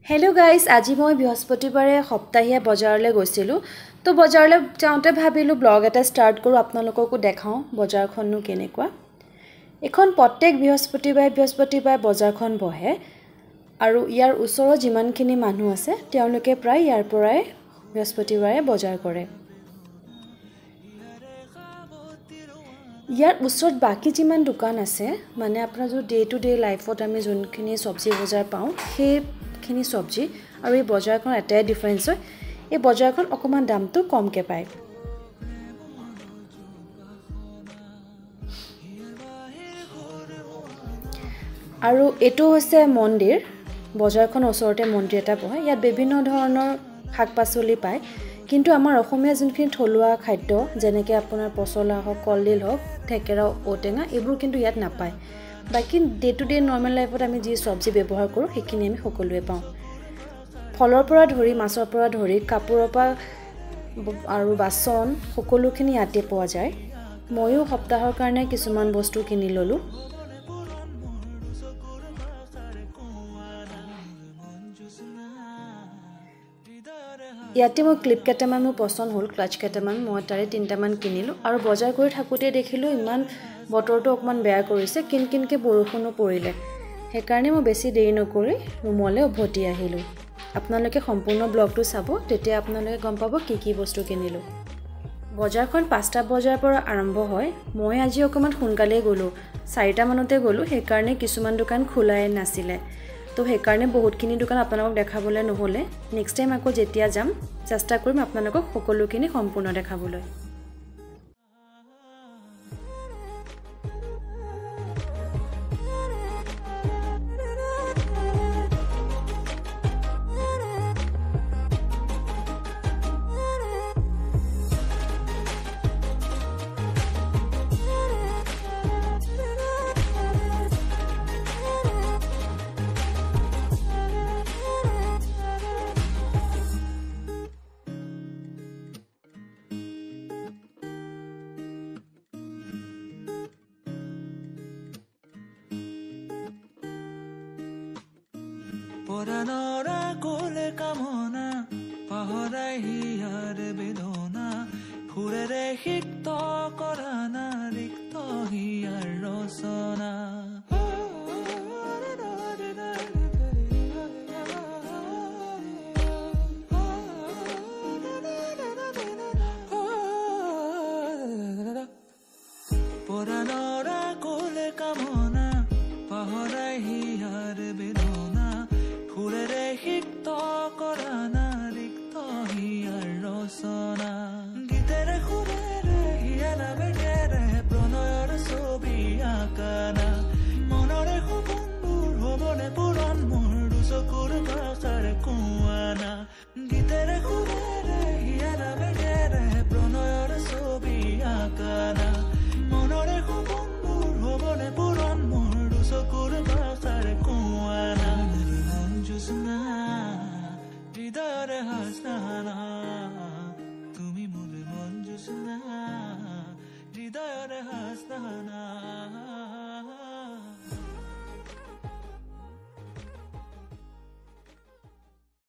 hello guys আজি মই বৃহস্পতিবাৰে সপ্তাহিয়া বজাৰলৈ গৈছিলো তো বজাৰলৈ যাওঁতে ভাবিলো ব্লগ এটা ষ্টাৰ্ট কৰো আপোনালোককো দেখাও বজাৰখননো কেনেকুৱা এখন প্ৰত্যেক বৃহস্পতিবাৰে বজাৰখন বহে আৰু ইয়াৰ ওচৰৰ যিমানখিনি মানুহ আছে তেওঁলোকে প্ৰায় ইয়াৰ পৰাই বৃহস্পতিবাৰে বজাৰ কৰে ইয়াৰ ওচৰত বাকি যিমান দোকান আছে মানে আপোনাৰ जो ডে টু ডে লাইফত আমি যোনখিনি সবজি বজাৰ পাওঁ সেই খিনি সবজি আৰু এই বজাৰখন এটাই ডিফাৰেন্স হয় এই বজাৰখন অকমান দামটো কমকে পায় আৰু এটো হৈছে মন্দিৰ বজাৰখন ওচৰতে মন্দিৰ এটা বহে ইয়াত বিভিন্ন ধৰণৰ শাক-পাচলি পায় কিন্তু আমাৰ অসমীয়া যোনখিনি থলুৱা খাদ্য যেনেকৈ আপোনাৰ পছলা হওক কলডিল হওক থেকেৰা ওটেঙা এইবোৰ কিন্তু ইয়াত নাপায় বাকি ডে টু ডে নৰ্মেল লাইফত আমি যি সবজি ব্যৱহাৰ কৰো সেইখিনি আমি সকলোৱে পাওঁ ফলৰ পৰা ধৰি মাছৰ পৰা ধৰি কাপোৰৰ পৰা আৰু বাচন সকলোখিনি ইয়াতে পোৱা যায় ময়ো সপ্তাহৰ কাৰণে কিছুমান বস্তু কিনি ললো ইয়াতে মই ক্লিপ কেটামান মোৰ পছন্দ হ'ল ক্লাচ কেটামান মই তাৰে তিনটামান কিনিলো আৰু বজাৰ কৰি থাকোতে দেখিলো ইমান বতৰটো অকমান বেয়া কৰিছে কিনকিনকে বৰষুণো পৰিলে হেকাৰণে মই বেছি দেৰি নকৰি ৰুমলৈ উভতি আহিলো আপোনালোকে সম্পূৰ্ণ ব্লগটো চাব তেতিয়া আপোনালোকে গম পাব কি বস্তু কিনিলো বজাৰখন 5টা বজাৰ পৰা আৰম্ভ হয় মই আজি অকমান সোনকালে গলো 4টা মানতে গলো হেকাৰণে কিছুমান দোকান খোলাই নাছিলে তো হেকাৰণে বহুতখিনি দোকান আপোনালোকক দেখাবলৈ নহলে নেক্সট টাইম আকৌ যেতিয়া যাম চেষ্টা কৰিম আপোনালোকক সকলোখিনি সম্পূৰ্ণ দেখাবলৈ পৰানৰা কোলে কামনা পাহৰাই হিয়াৰ বেদনা ফুৰেৰে সিক্ত কৰানা ৰিক্ত হিয়াৰ ৰচনা পৰানৰা কোলে কামনা পাহৰাই হিয়াৰ বেদনা ফুৰেৰে সিক্ত কৰানা ৰিক্ত হিয়াৰ ৰচনা গীতেৰে সুৰেৰে হিয়া নামেৰে প্ৰণয়ৰ ছবি আঁকানা মনৰে সপোনবোৰ হ'বনে পূৰণ মোৰ দুচকুৰ ভাষাৰ কোৱানা গীতেৰে সুৰেৰে হিয়া নামেৰে প্ৰণয়ৰ ছবি আঁকানা মনৰে সপোনবোৰ হ'বনে পূৰণ মোৰ দুচকুৰ ভাষাৰ কোৱানা Hridayare hasna